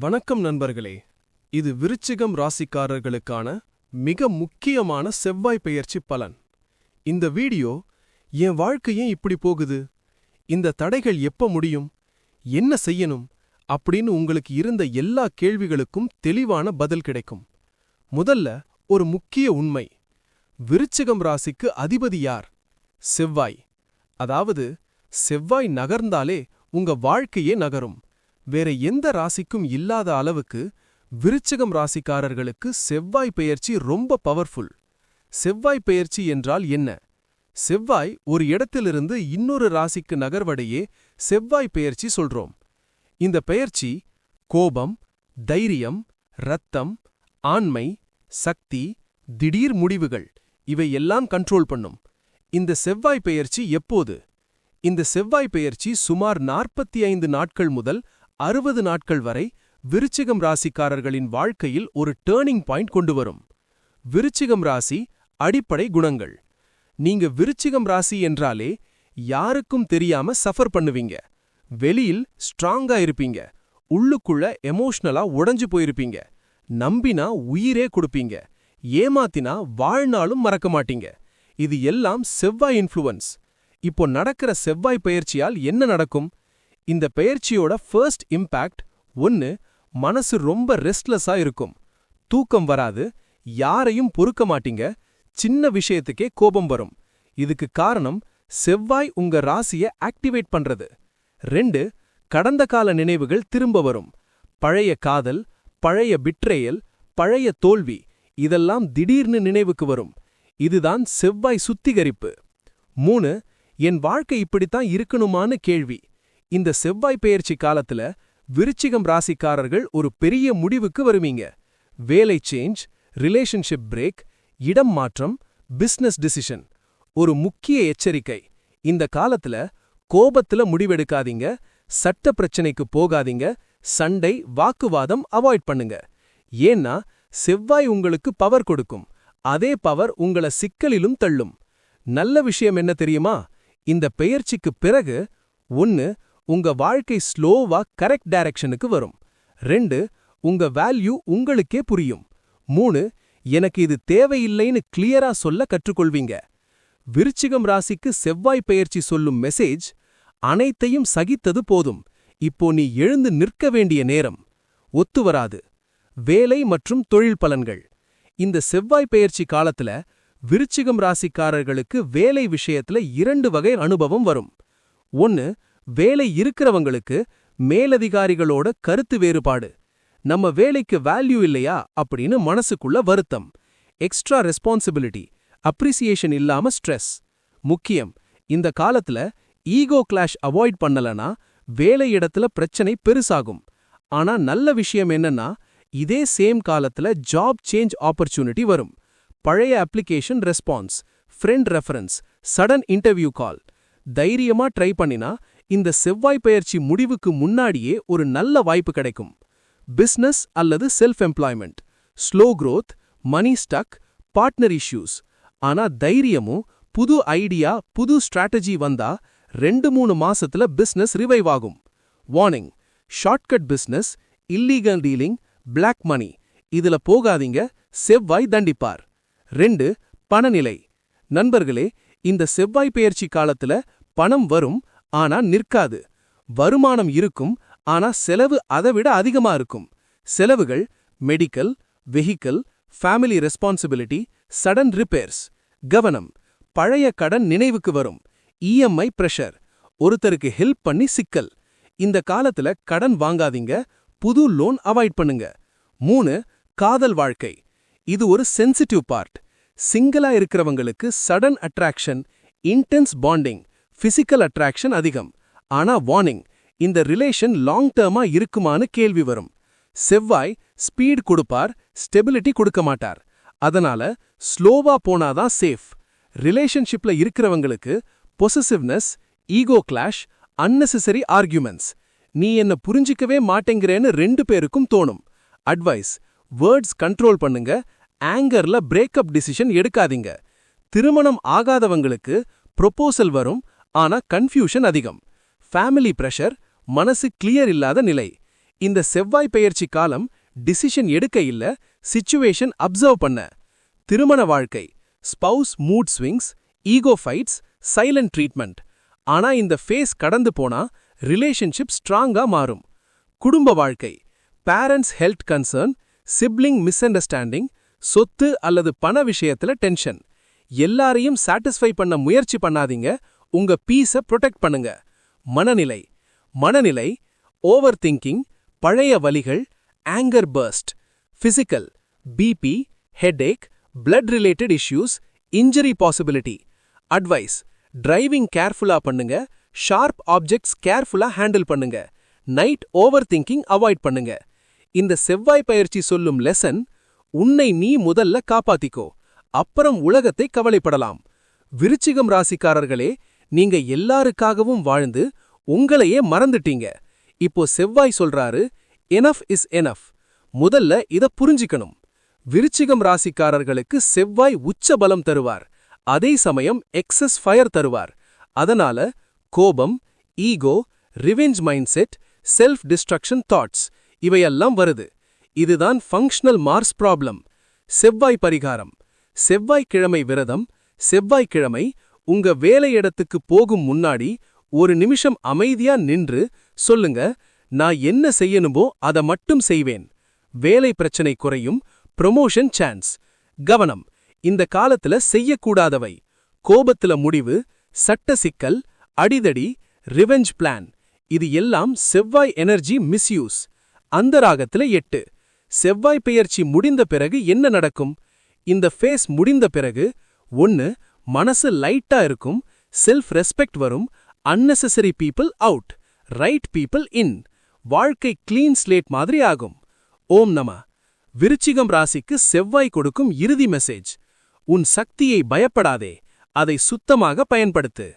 வணக்கம் நண்பர்களே. இது விருச்சிகம் ராசிக்காரர்களுக்கான மிக முக்கியமான செவ்வாய் பெயர்ச்சி பலன். இந்த வீடியோ என் வாழ்க்கை ஏன் இப்படி போகுது, இந்த தடைகள் எப்ப முடியும், என்ன செய்யணும் அப்படின்னு உங்களுக்கு இருந்த எல்லா கேள்விகளுக்கும் தெளிவான பதில் கிடைக்கும். முதல்ல ஒரு முக்கிய உண்மை. விருச்சிகம் ராசிக்கு அதிபதி யார்? செவ்வாய். அதாவது செவ்வாய் நகர்ந்தாலே உங்க வாழ்க்கையே நகரும். வேற எந்த ராசிக்கும் இல்லாத அளவுக்கு விருச்சிகம் ராசிக்காரர்களுக்கு செவ்வாய் பெயர்ச்சி ரொம்ப பவர்ஃபுல். செவ்வாய் பெயர்ச்சி என்றால் என்ன? செவ்வாய் ஒரு இடத்திலிருந்து இன்னொரு ராசிக்கு நகர்வடையே செவ்வாய் பெயர்ச்சி சொல்றோம். இந்த பெயர்ச்சி கோபம், தைரியம், இரத்தம், ஆண்மை, சக்தி, திடீர் முடிவுகள் இவை எல்லாம் கண்ட்ரோல் பண்ணும். இந்த செவ்வாய் பெயர்ச்சி எப்போது? இந்த செவ்வாய் பெயர்ச்சி சுமார் 45 நாட்கள் முதல் 60 நாட்கள் வரை விருச்சிகம் ராசிக்காரர்களின் வாழ்க்கையில் ஒரு டேர்னிங் பாயிண்ட் கொண்டு வரும். விருச்சிகம் ராசி அடிப்படை குணங்கள். நீங்க விருச்சிகம் ராசி என்றாலே யாருக்கும் தெரியாம சஃபர் பண்ணுவீங்க. வெளியில் ஸ்ட்ராங்கா இருப்பீங்க, உள்ளுக்குள்ள எமோஷனலா உடைஞ்சு போயிருப்பீங்க. நம்பினா உயிரே கொடுப்பீங்க, ஏமாத்தினா வாழ்நாளும் மறக்க மாட்டீங்க. இது எல்லாம் செவ்வாய் இன்ஃப்ளூவன்ஸ். இப்போ நடக்கிற செவ்வாய் பெயர்ச்சியால் என்ன நடக்கும்? இந்த பெயர்ச்சியோட ஃபர்ஸ்ட் இம்பாக்ட் 1. மனசு ரொம்ப ரெஸ்ட்லெஸ்ஸா இருக்கும். தூக்கம் வராது, யாரையும் பொறுக்க மாட்டீங்க, சின்ன விஷயத்துக்கே கோபம் வரும். இதுக்கு காரணம் செவ்வாய் உங்க ராசியை ஆக்டிவேட் பண்றது. 2. கடந்த கால நினைவுகள் திரும்ப வரும். பழைய காதல், பழைய பிட்ரேயல், பழைய தோல்வி இதெல்லாம் திடீர்னு நினைவுக்கு வரும். இதுதான் செவ்வாய் சுத்திகரிப்பு. 3. என் வாழ்க்கை இப்படித்தான் இருக்கணுமான்னு கேள்வி. இந்த செவ்வாய் பெயர்ச்சி காலத்துல விருச்சிகம் ராசிக்காரர்கள் ஒரு பெரிய முடிவுக்கு வருவீங்க. வேலை சேஞ்ச், ரிலேஷன்ஷிப் பிரேக், இடம் மாற்றம், பிசினஸ் டிசிஷன். ஒரு முக்கிய எச்சரிக்கை: இந்த காலத்துல கோபத்துல முடிவெடுக்காதீங்க, சட்ட பிரச்சனைக்கு போகாதீங்க, சண்டை, வாக்குவாதம் அவாய்ட் பண்ணுங்க. ஏன்னா செவ்வாய் உங்களுக்கு பவர் கொடுக்கும், அதே பவர் உங்கள சிக்கலிலும் தள்ளும். நல்ல விஷயம் என்ன தெரியுமா? இந்த பெயர்ச்சிக்கு பிறகு 1. உங்க வாழ்க்கை ஸ்லோவா கரெக்ட் டைரக்ஷனுக்கு வரும். 2. உங்க வேல்யூ உங்களுக்கே புரியும். 3. எனக்கு இது தேவையில்லைன்னு கிளியரா சொல்ல கற்றுக்கொள்வீங்க. விருச்சிகம் ராசிக்கு செவ்வாய் பெயர்ச்சி சொல்லும் மெசேஜ்: அனைத்தையும் சகித்தது போதும், இப்போ நீ எழுந்து நிற்க வேண்டிய நேரம். ஒத்துவராது. வேலை மற்றும் தொழில் பலன்கள். இந்த செவ்வாய் பெயர்ச்சி காலத்துல விருச்சிகம் ராசிக்காரர்களுக்கு வேலை விஷயத்துல 2 வகை அனுபவம் வரும். 1. வேலை இருக்கிறவங்களுக்கு மேலதிகாரிகளோட கருத்து வேறுபாடு. நம்ம வேலைக்கு வேல்யூ இல்லையா அப்படின்னு மனசுக்குள்ள வருத்தம். எக்ஸ்ட்ரா ரெஸ்பான்சிபிலிட்டி, அப்ரிசியேஷன் இல்லாம ஸ்ட்ரெஸ். முக்கியம்: இந்த காலத்துல ஈகோ கிளாஷ் அவாய்ட் பண்ணலனா வேலை இடத்துல பிரச்சனை பெருசாகும். ஆனா நல்ல விஷயம் என்னன்னா, இதே சேம் காலத்துல ஜாப் சேஞ்ச் ஆப்பர்ச்சுனிட்டி வரும். பழைய application response, friend reference, sudden interview கால். தைரியமா ட்ரை பண்ணினா இந்த செவ்வாய் பெயர்ச்சி முடிவுக்கு முன்னாடியே ஒரு நல்ல வாய்ப்பு கிடைக்கும். பிசினஸ் அல்லது self employment, slow growth, money stuck, partner issues. ஆனா தைரியமும் புது ஐடியா, புது ஸ்ட்ராட்டஜி வந்தா 2-3 மாசத்துல பிசினஸ் ரிவைவ் ஆகும். Warning: shortcut business, illegal dealing, black money இதுல போகாதீங்க, செவ்வாய் தண்டிப்பார். 2. பணநிலை. நண்பர்களே, இந்த செவ்வாய் பெயர்ச்சி காலத்துல பணம் வரும், ஆனா நிற்காது. வருமானம் இருக்கும், ஆனா செலவு அதைவிட அதிகமா இருக்கும். செலவுகள்: medical, vehicle, family responsibility, sudden repairs. கவனம்: பழைய கடன் நினைவுக்கு வரும். இஎம்ஐ பிரஷர், ஒருத்தருக்கு ஹெல்ப் பண்ணி சிக்கல். இந்த காலத்துல கடன் வாங்காதீங்க, புது லோன் அவாய்ட் பண்ணுங்க. 3. காதல் வாழ்க்கை. இது ஒரு சென்சிட்டிவ் பார்ட். சிங்கிளா இருக்கிறவங்களுக்கு sudden attraction, intense bonding, physical attraction அதிகம். ஆனா வார்னிங்: இந்த ரிலேஷன் லாங் டர்மா இருக்குமான்னு கேள்வி வரும். செவ்வாய் ஸ்பீட் கொடுப்பார், ஸ்டெபிலிட்டி கொடுக்க மாட்டார். அதனால ஸ்லோவா போனாதான் சேஃப். ரிலேஷன்ஷிப்ல இருக்கிறவங்களுக்கு possessiveness, ego clash, unnecessary arguments. நீ என்ன புரிஞ்சிக்கவே மாட்டேங்கிறேன்னு 2 பேருக்கும் தோணும். அட்வைஸ்: வேர்ட்ஸ் கண்ட்ரோல் பண்ணுங்க, ஆங்கர்ல பிரேக்கப் டிசிஷன் எடுக்காதீங்க. திருமணம் ஆகாதவங்களுக்கு ப்ரொபோசல் வரும், ஆனா கன்ஃபியூஷன் அதிகம். ஃபேமிலி பிரஷர், மனசு கிளியர் இல்லாத நிலை. இந்த செவ்வாய் பெயர்ச்சி காலம் டிசிஷன் எடுக்க இல்ல, சிச்சுவேஷன் அப்சர்வ் பண்ண. திருமண வாழ்க்கை, spouse mood swings, ego fights, silent treatment. ஆனா இந்த ஃபேஸ் கடந்து போனா ரிலேஷன்ஷிப் ஸ்ட்ராங்கா மாறும். குடும்ப வாழ்க்கை, parents health concern, sibling miss understanding, சொத்து அல்லது பண விஷயத்துல டென்ஷன். எல்லாரையும் சாட்டிஸ்ஃபை பண்ண முயற்சி பண்ணாதீங்க, உங்க பீஸை ப்ரொடெக்ட் பண்ணுங்க. மனநிலை ஓவர் திங்கிங், பழைய வலிகள், anger burst. Physical, BP, headache, blood related issues, injury possibility. Advice, driving கேர்ஃபுல்லா பண்ணுங்க, ஷார்ப் ஆப்ஜெக்ட்ஸ் கேர்ஃபுல்லா ஹேண்டில் பண்ணுங்க. நைட் ஓவர் திங்கிங் அவாய்ட் பண்ணுங்க. இந்த செவ்வாய் பயிற்சி சொல்லும் லெசன், உன்னை நீ முதல்ல காப்பாத்திக்கோ, அப்புறம் உலகத்தை கவலைப்படலாம். விருச்சிகம் ராசிக்காரர்களே, நீங்க எல்லாருக்காகவும் வாழ்ந்து உங்களையே மறந்துட்டீங்க. இப்போ செவ்வாய் சொல்றாரு, எனஃப் இஸ் எனஃப். முதல்ல இத புரிஞ்சிக்கணும். விருச்சிகம் ராசிக்காரர்களுக்கு செவ்வாய் உச்ச பலம் தருவார், அதே சமயம் எக்ஸஸ் ஃபயர் தருவார். அதனால கோபம், ego, revenge mindset, self destruction thoughts இவையெல்லாம் வருது. இதுதான் ஃபங்க்ஷனல் மார்ஸ் ப்ராப்ளம். செவ்வாய் பரிகாரம், செவ்வாய்க்கிழமை விரதம். செவ்வாய்க்கிழமை உங்க வேலையிடத்துக்கு போகும் முன்னாடி ஒரு நிமிஷம் அமைதியா நின்று சொல்லுங்க, நான் என்ன செய்யணுமோ அதை மட்டும் செய்வேன். வேலை பிரச்சனை குறையும், ப்ரொமோஷன் சான்ஸ். கவனம், இந்த காலத்துல செய்யக்கூடாதவை: கோபத்துல முடிவு, சட்ட சிக்கல், அடிதடி, ரிவெஞ்ச் பிளான். இது எல்லாம் செவ்வாய் எனர்ஜி மிஸ்யூஸ். அந்தராகத்துல 8. செவ்வாய் பெயர்ச்சி முடிந்த பிறகு என்ன நடக்கும்? இந்த ஃபேஸ் முடிந்த பிறகு 1. மனசு லைட்டா இருக்கும், செல்ஃப் ரெஸ்பெக்ட் வரும், unnecessary people out, right people in. வாழ்க்கை கிளீன் ஸ்லேட் மாதிரி ஆகும். ஓம் நம. விருச்சிகம் ராசிக்கு செவ்வாய் கொடுக்கும் இறுதி மெசேஜ்: உன் சக்தியை பயப்படாதே, அதை சுத்தமாக பயன்படுத்து.